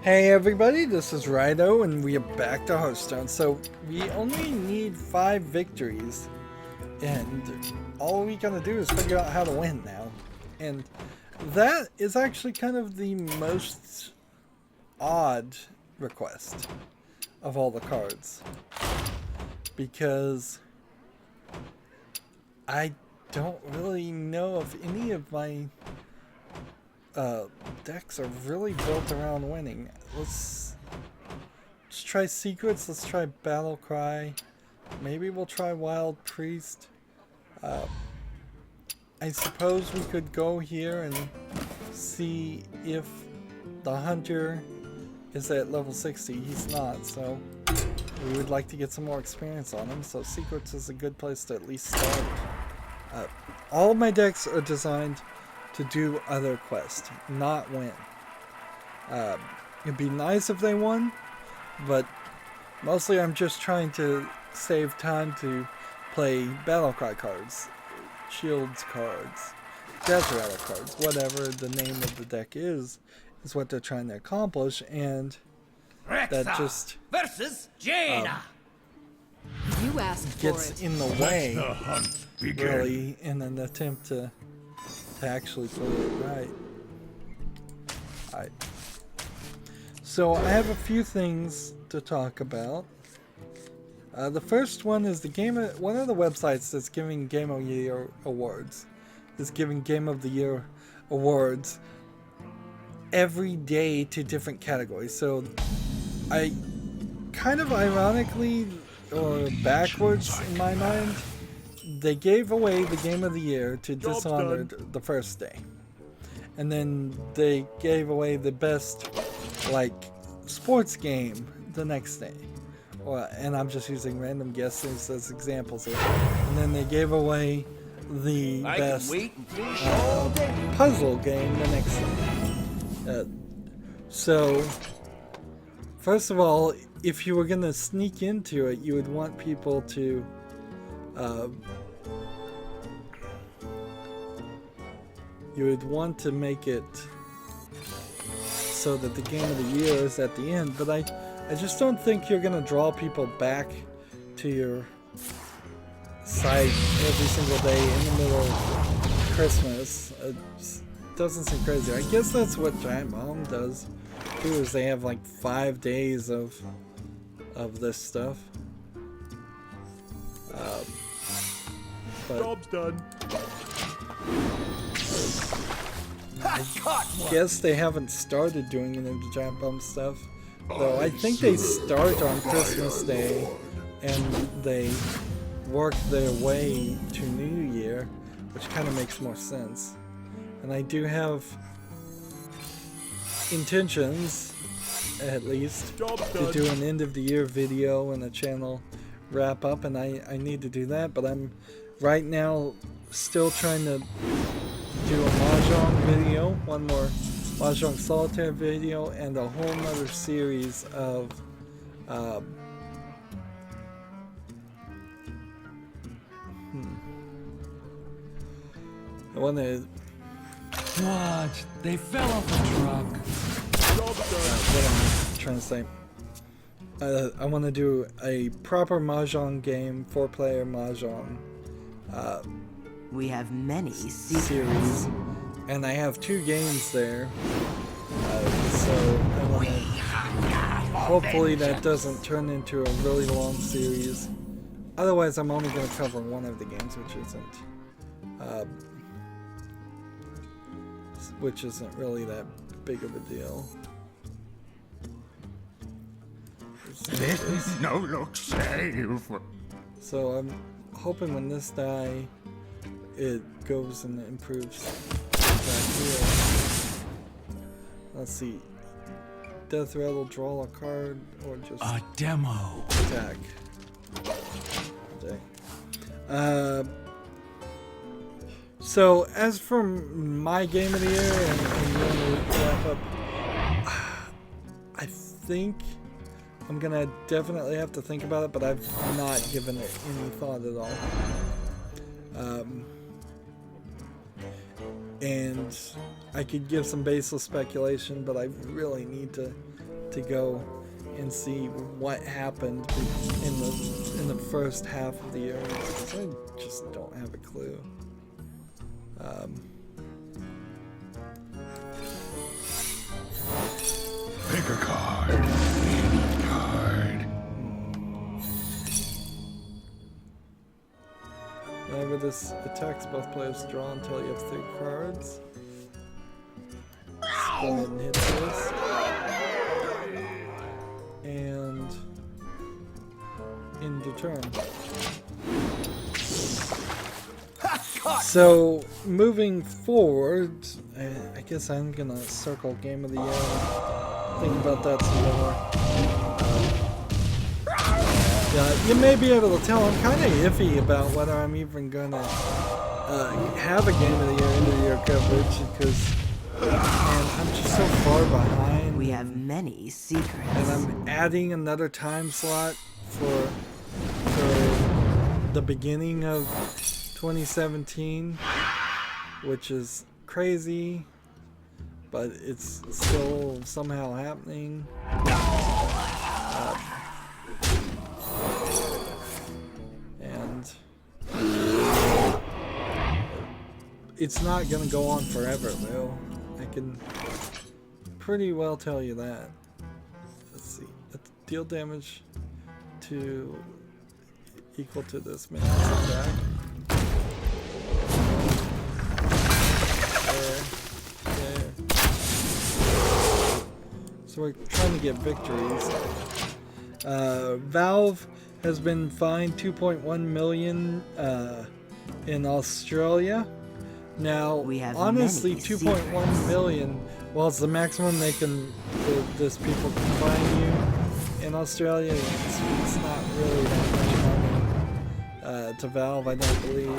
Hey everybody, this is Rydo and we are back to Hearthstone. So we only need 5 victories and all we gotta do is figure out how to win now. And that is actually kind of the most odd request of all the cards. Because I don't really know if any of my decks are really built around winning. Let's try Secrets, let's try Battle Cry, maybe we'll try Wild Priest. I suppose we could go here and see if the Hunter is at level 60. He's not, so we would like to get some more experience on him, so Secrets is a good place to at least start. All of my decks are designed to do other quests, not win. It'd be nice if they won, but mostly I'm just trying to save time to play Battlecry cards, Shields cards, Death Rattle cards, whatever the name of the deck is what they're trying to accomplish, and that just versus Jaina. You asked for gets it. in the way, really, in an attempt to actually play it right. Alright. So I have a few things to talk about. The first one is one of the websites that's giving Game of the Year awards is giving Game of the Year awards every day to different categories. So I kind of ironically or backwards in my mind, they gave away the Game of the Year to Dishonored the first day. And then they gave away the best, like, sports game the next day. And I'm just using random guesses as examples here. And then they gave away the best puzzle game the next day. So, first of all, if you were going to sneak into it, you would want people to you would want to make it so that the Game of the Year is at the end, but I just don't think you're going to draw people back to your site every single day in the middle of Christmas. It doesn't seem crazy. I guess that's what Giant Bomb does too, is they have like 5 days of this stuff. But Job's done. I guess they haven't started doing any of the Giant Bomb stuff, though I think they start on Christmas Day and they work their way to New Year, which kind of makes more sense. And I do have intentions, at least, to do an end of the year video and a channel wrap up, and I need to do that, but I'm right now still trying to do a Mahjong video, one more Mahjong Solitaire video, and a whole nother series of I want to What? They fell off the truck. what am I trying to say? I want to do a proper Mahjong game, 4-player Mahjong We have many series, and I have 2 games there, so I want to, hopefully that doesn't turn into a really long series. Otherwise I'm only going to cover one of the games, which isn't really that big of a deal. This is no look safe. So I'm hoping when this die, it goes and improves back here. Let's see. Death Rattle, draw a card, or just A demo. attack. Okay. So as for my Game of the Year and the wrap up, I think I'm gonna definitely have to think about it, but I've not given it any thought at all. And I could give some baseless speculation, but I really need to to go and see what happened in the first half of the year, because I just don't have a clue. Pick a card. Any card. Whenever this attacks both players, draw until you have 3 cards. Let's go ahead and hit this. And end your turn. So moving forward, I guess I'm gonna circle Game of the Year. Think about that some more. Yeah, you may be able to tell I'm kind of iffy about whether I'm even gonna have a Game of the Year, end of the year coverage, because I'm just so far behind. We have many secrets. And I'm adding another time slot for the beginning of 2017, which is crazy, but it's still somehow happening. And it's not going to go on forever, though. I can pretty well tell you that. Let's see. Let's deal damage to equal to this man's attack. There. So we're trying to get victories. Valve has been fined 2.1 million in Australia. Now, honestly, 2.1 million, well, it's the maximum they can, this people can fine you in Australia. It's not really that much money to Valve, I don't believe.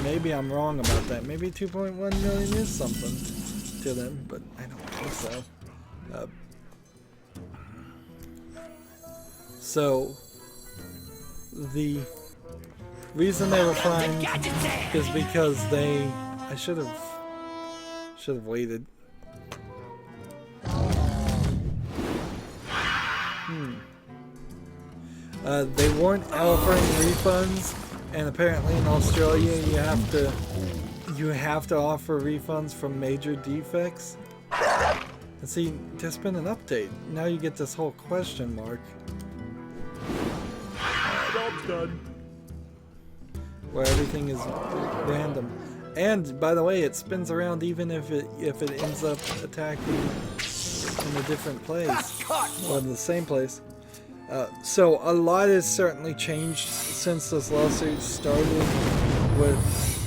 Maybe I'm wrong about that. Maybe 2.1 million is something to them, but I don't think so. So, the reason they were fined is because I should have waited. They weren't offering refunds, and apparently in Australia you have to offer refunds from major defects. And see, there's been an update. Now you get this whole question mark. Job's done. Where everything is random. And by the way, it spins around even if it ends up attacking in a different place or in the same place. So a lot has certainly changed since this lawsuit started with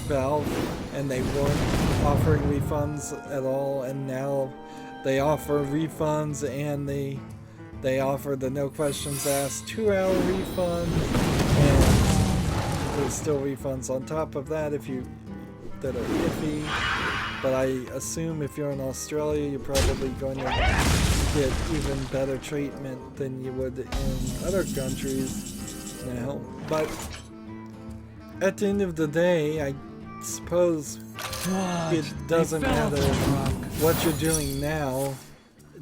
Valve, and they weren't offering refunds at all, and now they offer refunds, and they offer the no questions asked 2-hour refund, and there's still refunds on top of that that are iffy. But I assume if you're in Australia, you're probably going to get even better treatment than you would in other countries now. But at the end of the day, I suppose it doesn't matter what you're doing now.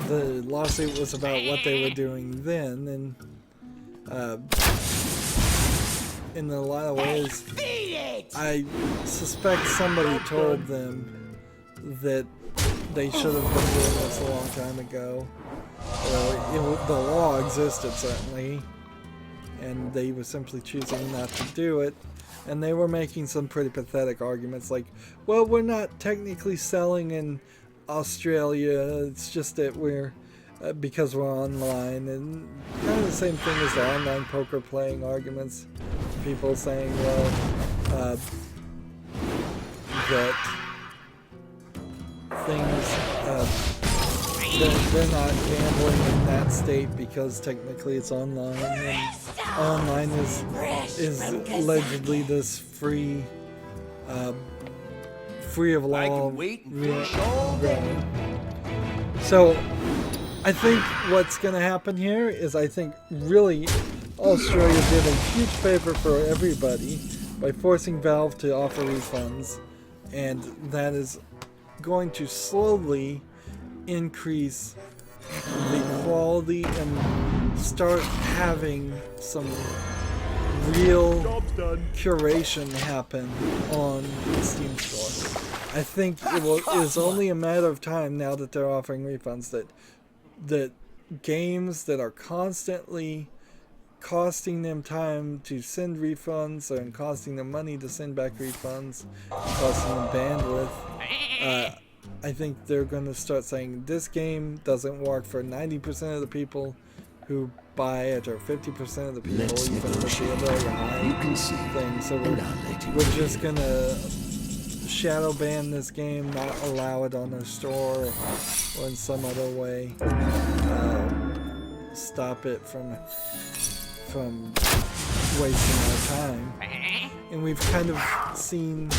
The lawsuit was about what they were doing then, and in a lot of ways, I suspect somebody told them that they should have been doing this a long time ago. The law existed, certainly, and they were simply choosing not to do it. And they were making some pretty pathetic arguments like, well, we're not technically selling in Australia, it's just that we're because we're online, and kind of the same thing as the online poker playing arguments. People saying, well, that things they're not gambling in that state because technically it's online, and online is allegedly this free of law realm. So I think what's going to happen here is, I think really Australia did a huge favor for everybody by forcing Valve to offer refunds, and that is going to slowly increase the quality and start having some real curation happen on the Steam store. I think it is only a matter of time now that they're offering refunds that games that are constantly costing them time to send refunds and costing them money to send back refunds, costing them bandwidth. I think they're going to start saying this game doesn't work for 90% of the people who buy it, or 50% of the people, even with the ability high thing. So we're just going to shadow ban this game, not allow it on the store or in some other way. Stop it from wasting our time. And we've kind of seen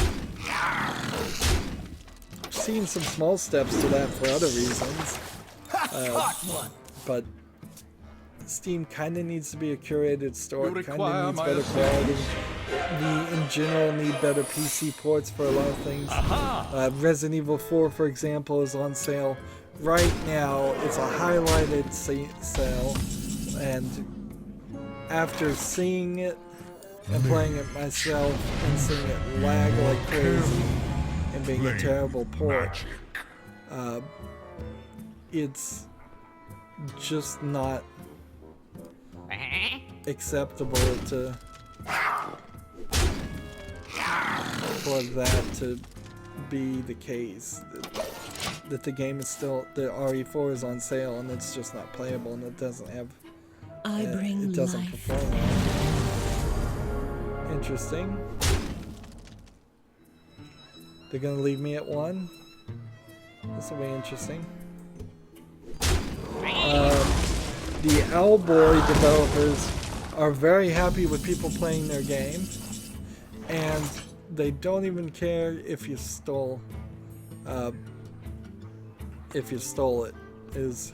some small steps to that for other reasons. But Steam kind of needs to be a curated store. It kind of needs better quality. We, in general, need better PC ports for a lot of things. Resident Evil 4, for example, is on sale right now. It's a highlighted sale, and after seeing it and playing it myself and seeing it lag like crazy and being a terrible port, it's just not acceptable for that to be the case. That the game is still, the RE4 is on sale and it's just not playable and it doesn't have, it doesn't perform well. Interesting. They're gonna leave me at 1. This will be interesting. The Owlboy developers are very happy with people playing their game, and they don't even care if you stole it, is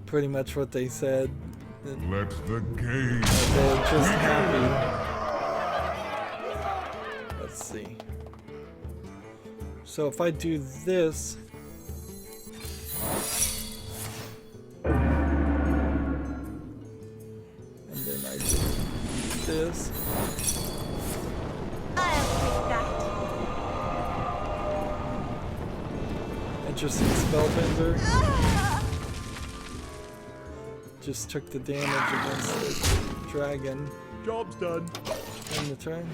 pretty much what they said. Let the game. They're just happy. Let's see. So if I do this, and then I do this, interesting spellbender. Just took the damage against the dragon. Job's done. In the turn.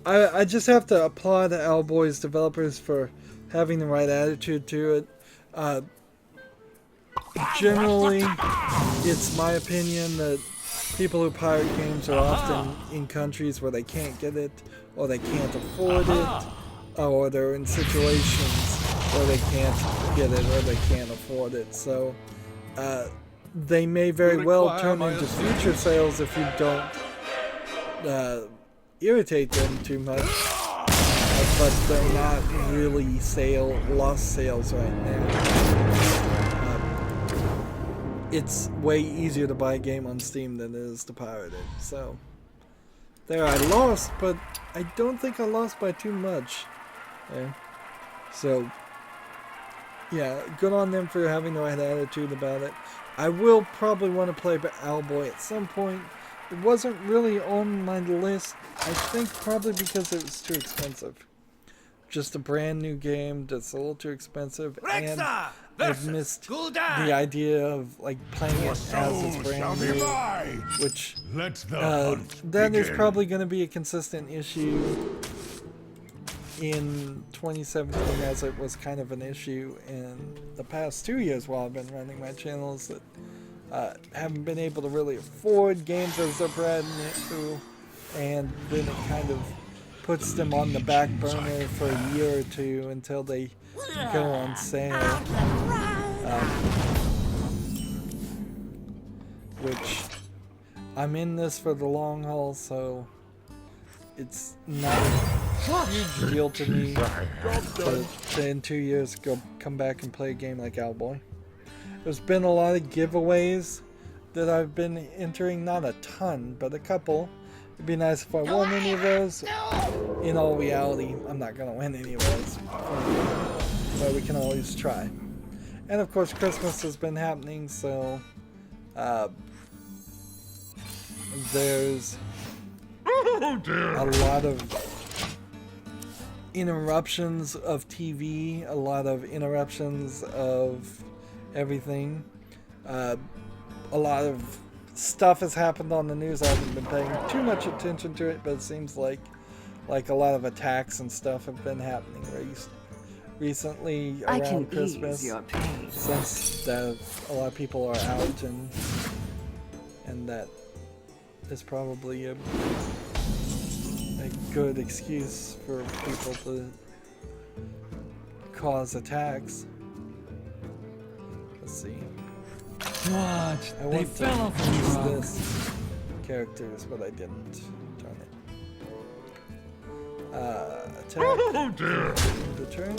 I just have to applaud the Owlboy's developers for having the right attitude to it. Generally, it's my opinion that people who pirate games are often in countries where they can't get it, or they can't afford it, or they're in situations where they can't get it or they can't afford it. So they may very well turn into future sales if you don't irritate them too much, but they're not really lost sales right now. It's way easier to buy a game on Steam than it is to pirate it. So there, I lost, but I don't think I lost by too much. Okay. So yeah, good on them for having the right attitude about it. I will probably want to play Owlboy at some point. It wasn't really on my list, I think probably because it was too expensive. Just a brand new game that's a little too expensive, and I've missed the idea of like playing it as it's brand new, which that is probably going to be a consistent issue in 2017, as it was kind of an issue in the past 2 years while I've been running my channels, that haven't been able to really afford games as they're brand new, and then it kind of puts them on the back burner for a year or two until they go on sale. Which I'm in this for the long haul, so it's not a huge deal to me to in 2 years come back and play a game like Owlboy. There's been a lot of giveaways that I've been entering, not a ton, but a couple. It'd be nice if I won any of those. In all reality, I'm not gonna win any of those. but we can always try. And of course, Christmas has been happening, so there's a lot of interruptions of TV, a lot of interruptions of everything. A lot of stuff has happened on the news. I haven't been paying too much attention to it, but it seems like a lot of attacks and stuff have been happening recently around Christmas, since that a lot of people are out, and that is probably a good excuse for people to cause attacks. Let's see. Watch, I they want fell to off the use truck. this characters, but I didn't. Darn it. Attack. The turn.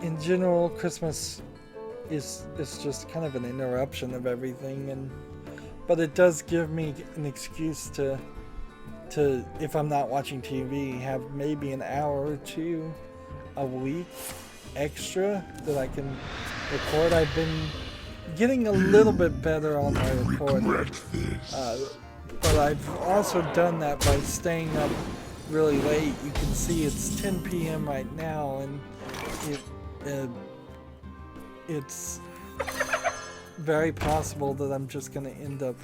In general, Christmas is just kind of an interruption of everything, but it does give me an excuse to if I'm not watching TV, have maybe an hour or two a week extra that I can record. I've been getting a little bit better on my recording, but I've also done that by staying up really late. You can see it's 10 p.m. right now, and it's very possible that I'm just going to end up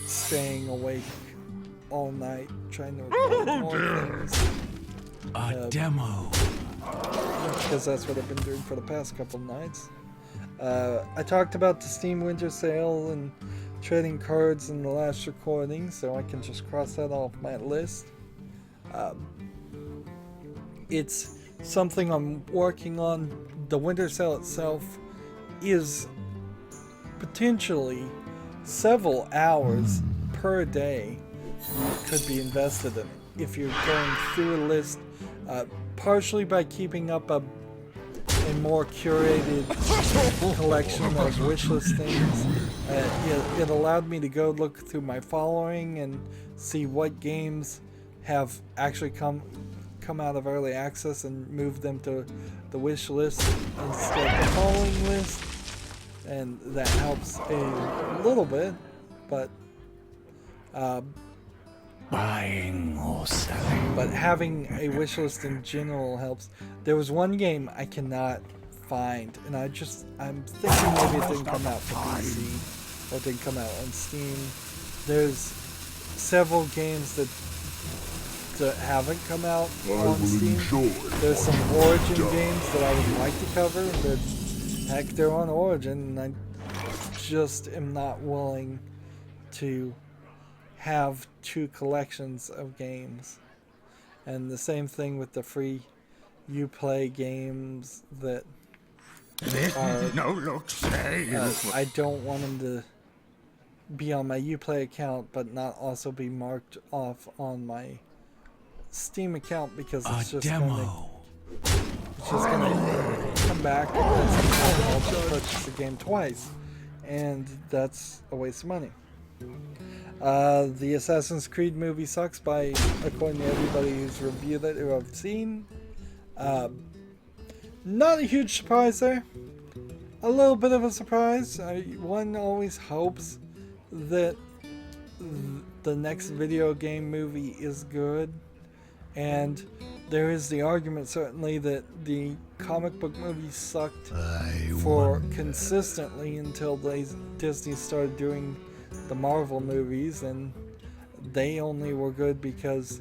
staying awake all night trying to record more things. A demo. Because that's what I've been doing for the past couple nights. I talked about the Steam Winter Sale and trading cards in the last recording, so I can just cross that off my list. It's something I'm working on. The Winter Sale itself is potentially several hours per day could be invested in it if you're going through a list, partially by keeping up a more curated collection of wishlist things. It allowed me to go look through my following and see what games have actually come out of early access and move them to the wish list instead of the following list, and that helps a little bit, but Buying or selling. but having a wish list in general helps. There was one game I cannot find, and I'm thinking maybe it didn't come out for PC or it didn't come out on Steam. There's several games that haven't come out on Steam. There's some Origin games that I would like to cover, but heck, they're on Origin, and I just am not willing to have two collections of games. And the same thing with the free Uplay games that are, I don't want them to be on my Uplay account but not also be marked off on my Steam account, because it's just gonna come back and I'll just purchase the game twice, and that's a waste of money. The Assassin's Creed movie sucks, according to everybody who's reviewed it or I've seen. Not a huge surprise there. A little bit of a surprise. One always hopes that the next video game movie is good, and there is the argument certainly that the comic book movie sucked consistently until Disney started doing the Marvel movies, and they only were good because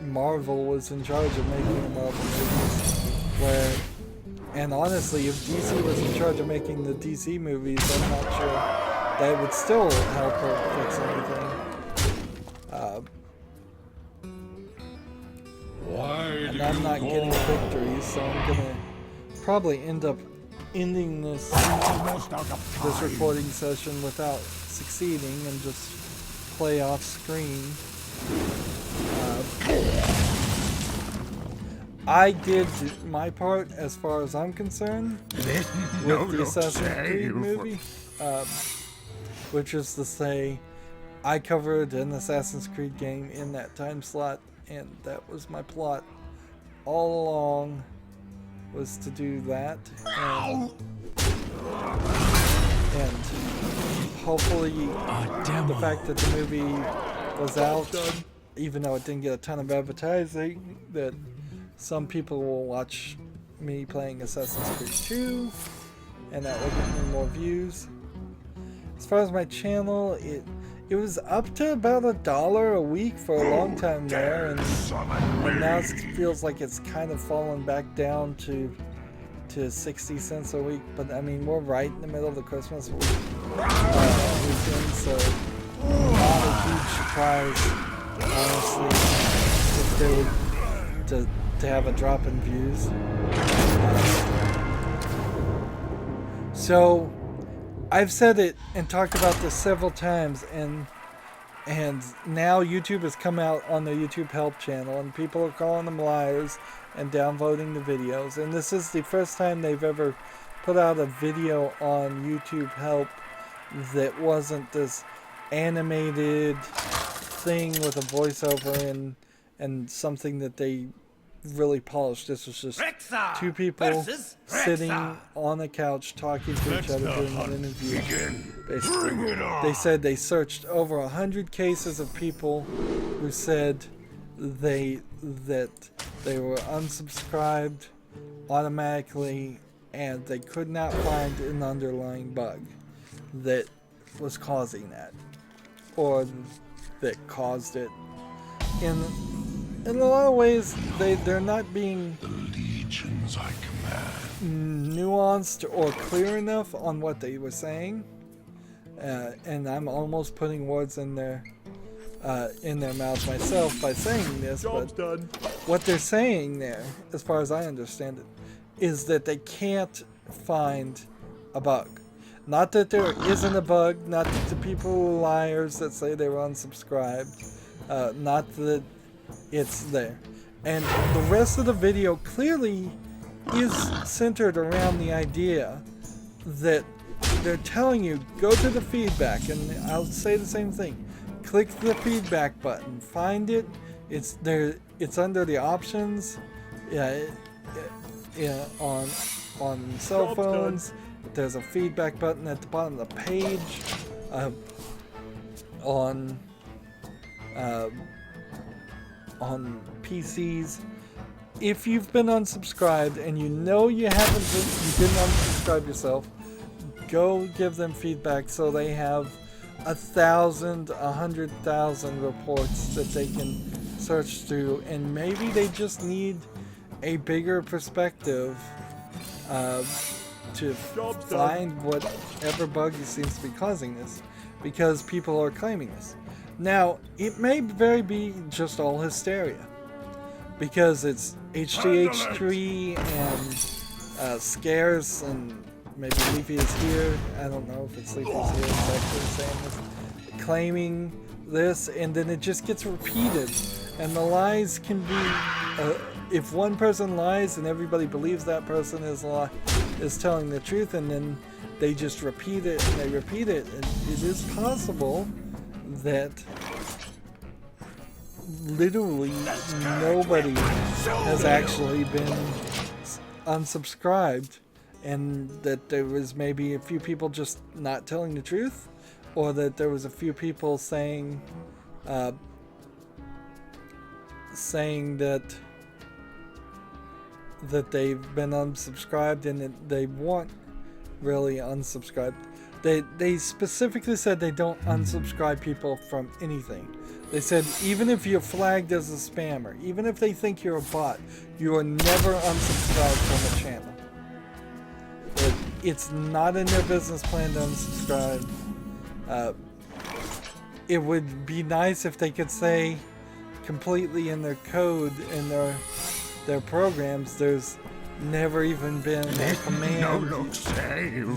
Marvel was in charge of making the Marvel movies. And honestly, if DC was in charge of making the DC movies, I'm not sure that would still help her fix anything. And I'm not getting victories, so I'm gonna probably end up ending this recording session without succeeding and just play off screen. I did my part as far as I'm concerned with the Assassin's Creed movie, which is to say I covered an Assassin's Creed game in that time slot, and that was my plot all along was to do that, and hopefully the fact that the movie was out, even though it didn't get a ton of advertising, that some people will watch me playing Assassin's Creed 2, and that will get me more views. As far as my channel, it was up to about $1 a week for a long time there, and now it feels like it's kind of fallen back down to 60 cents a week. But I mean, we're right in the middle of the Christmas weekend, so not a huge surprise, honestly, if they were to have a drop in views. So I've said it and talked about this several times, and now YouTube has come out on the YouTube Help channel, and people are calling them liars and downvoting the videos. And this is the first time they've ever put out a video on YouTube Help that wasn't this animated thing with a voiceover and something that they really polished. This was just two people sitting on a couch talking to each other doing an interview. Basically, they said they searched over 100 cases of people who said that they were unsubscribed automatically, and they could not find an underlying bug that was causing that, or that caused it. In a lot of ways, they're not being Legions I command. nuanced or clear enough on what they were saying, and I'm almost putting words in their mouth myself by saying this. But what they're saying there, as far as I understand it, is that they can't find a bug. Not that there isn't a bug, not that the people are liars that say they were unsubscribed, not that it's there. And the rest of the video clearly is centered around the idea that they're telling you, go to the feedback, and I'll say the same thing. Click the feedback button, find it, it's there, it's under the options, on cell phones. There's a feedback button at the bottom of the page, on PCs. If you've been unsubscribed and you know you didn't unsubscribe yourself, go give them feedback so they have 1,000, 100,000 reports that they can search through, and maybe they just need a bigger perspective to find whatever bug seems to be causing this, because people are claiming this. Now, it may very be just all hysteria, because it's HTH3 and scarce, and maybe Leafy is here. I don't know if it's Leafy is here, it's actually saying this, claiming this, and then it just gets repeated. And the lies can be, if one person lies and everybody believes that person is telling the truth, and then they just repeat it and they repeat it, and it is possible that literally nobody has actually been unsubscribed, and that there was maybe a few people just not telling the truth, or that there was a few people saying that they've been unsubscribed and that they weren't really unsubscribed. They specifically said they don't unsubscribe people from anything. They said even if you're flagged as a spammer, even if they think you're a bot, you are never unsubscribed from a channel. It's not in their business plan to unsubscribe. It would be nice if they could say completely in their code, in their programs, there's never even been a command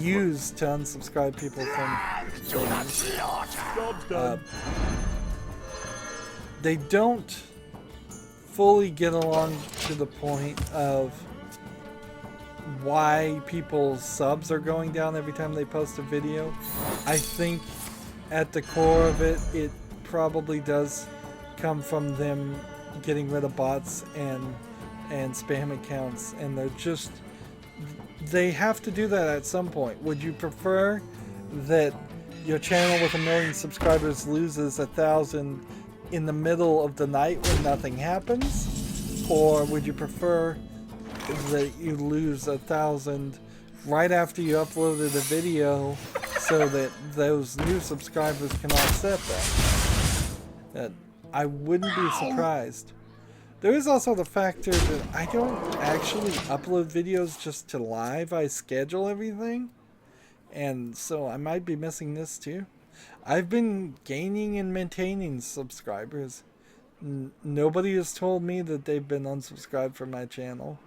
used to unsubscribe people from things. They don't fully get along to the point of why people's subs are going down every time they post a video. I think at the core of it, it probably does come from them getting rid of bots and and spam accounts, and they have to do that at some point. Would you prefer that your channel with 1 million subscribers loses 1,000 in the middle of the night when nothing happens? Or would you prefer that you lose 1,000 right after you uploaded a video so that those new subscribers can offset that? I wouldn't be surprised. There is also the factor that I don't actually upload videos just to live. I schedule everything. And so I might be missing this too. I've been gaining and maintaining subscribers. Nobody has told me that they've been unsubscribed from my channel.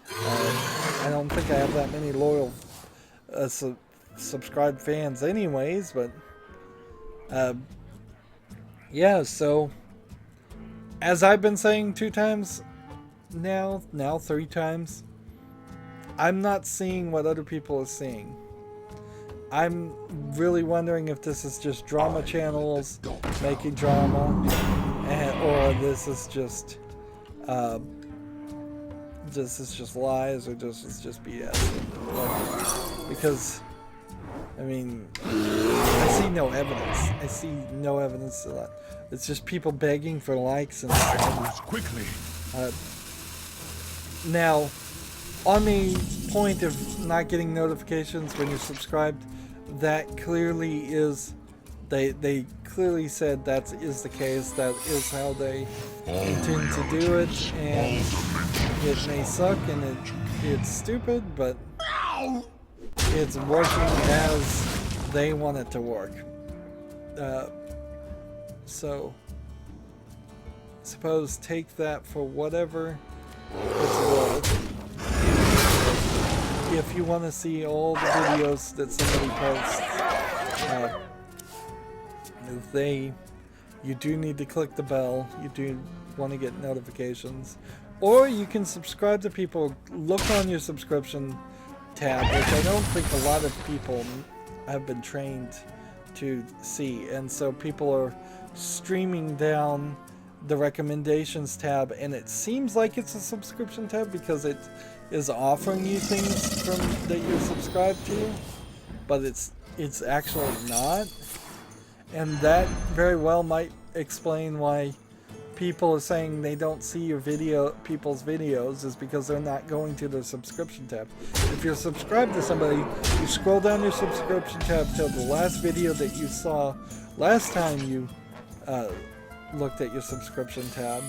I don't think I have that many loyal subscribed fans anyways, but yeah, so as I've been saying 2 times now 3 times, I'm not seeing what other people are seeing. I'm really wondering if this is just drama channels making drama, or this is just lies, or this is just BS. Because, I mean, I see no evidence. I see no evidence of that. It's just people begging for likes and stuff. Quickly. Now, on the point of not getting notifications when you're subscribed, that clearly is, they clearly said that is the case. That is how they intend to do it, and it may suck and it's stupid, but it's working as they want it to work. So I suppose take that for whatever it's worth. If you want to see all the videos that somebody posts, you do need to click the bell. You do want to get notifications, or you can subscribe to people. Look on your subscription tab, which I don't think a lot of people have been trained to see, and so people are streaming down the recommendations tab, and it seems like it's a subscription tab because it is offering you things that you're subscribed to, but it's actually not. And that very well might explain why people are saying they don't see your people's videos, is because they're not going to their subscription tab. If you're subscribed to somebody, you scroll down your subscription tab till the last video that you saw last time you looked at your subscription tab,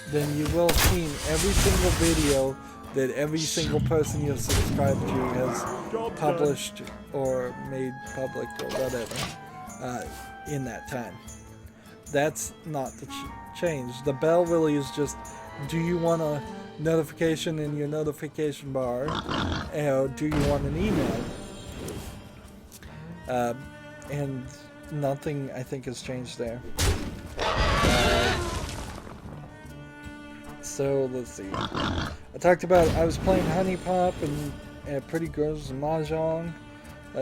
then you will have seen every single video that every single person you're subscribed to has published or made public or whatever in that time. That's not the change. The bell really is just, do you want a notification in your notification bar, or do you want an email? And nothing, I think, has changed there. So let's see. I talked about, I was playing Honey Pop and Pretty Girls Mahjong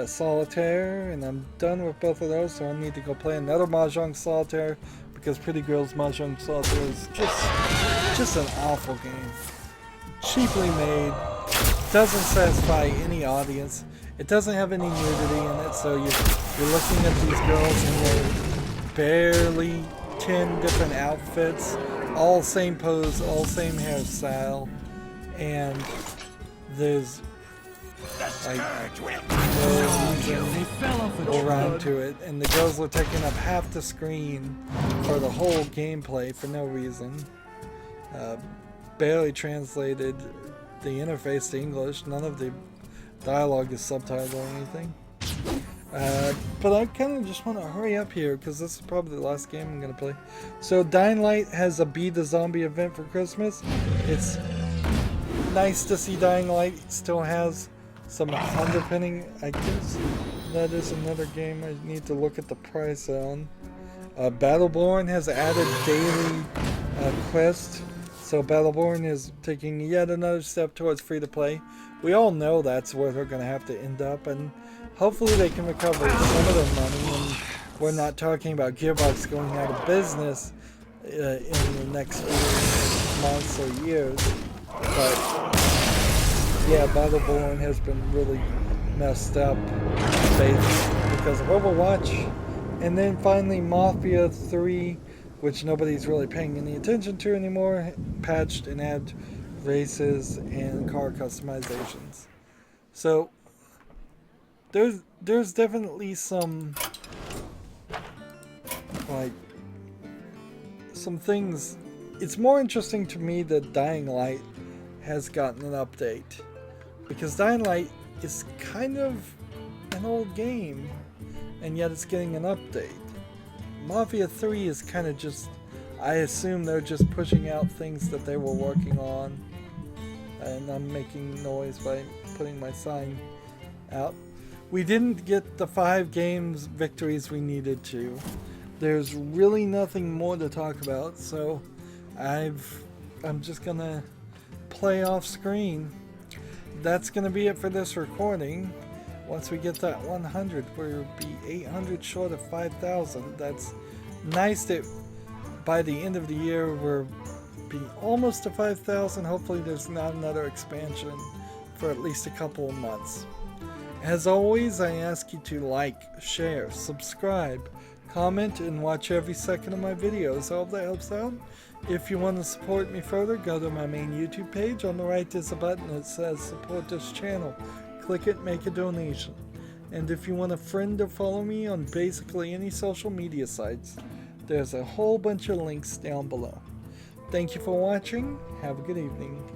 Solitaire, and I'm done with both of those, so I need to go play another Mahjong Solitaire, because Pretty Girls Mahjong Solitaire is just an awful game. Cheaply made, doesn't satisfy any audience, it doesn't have any nudity in it, so you're looking at these girls in their barely 10 different outfits, all same pose, all same hairstyle, and there's like no reason or rhyme to it, and the girls are taking up half the screen for the whole gameplay for no reason. Barely translated the interface to English, none of the dialogue is subtitled or anything. But I kind of just want to hurry up here because this is probably the last game I'm going to play. So Dying Light has a Be the Zombie event for Christmas. It's nice to see Dying Light still has some underpinning. I guess that is another game I need to look at the price on. Battleborn has added daily quest. So Battleborn is taking yet another step towards free-to-play. We all know that's where they're going to have to end up, and hopefully they can recover some of their money, and we're not talking about Gearbox going out of business in the next few months or years. But yeah, Battleborn has been really messed up because of Overwatch. And then finally Mafia 3, which nobody's really paying any attention to anymore, patched and added races and car customizations. So there's definitely some things. It's more interesting to me that Dying Light has gotten an update, because Dying Light is kind of an old game, and yet it's getting an update. Mafia 3 is kind of just, I assume they're just pushing out things that they were working on, and I'm making noise by putting my sign out. We didn't get the 5 games victories we needed to. There's really nothing more to talk about, so I'm just gonna play off screen. That's gonna be it for this recording. Once we get that 100, we'll be 800 short of 5,000. That's nice that by the end of the year we're being almost to 5,000. Hopefully there's not another expansion for at least a couple of months. As always, I ask you to like, share, subscribe, comment, and watch every second of my videos. I hope that helps out. If you want to support me further, go to my main YouTube page. On the right there's a button that says support this channel. Click it, make a donation. And if you want a friend or follow me on basically any social media sites, there's a whole bunch of links down below. Thank you for watching. Have a good evening.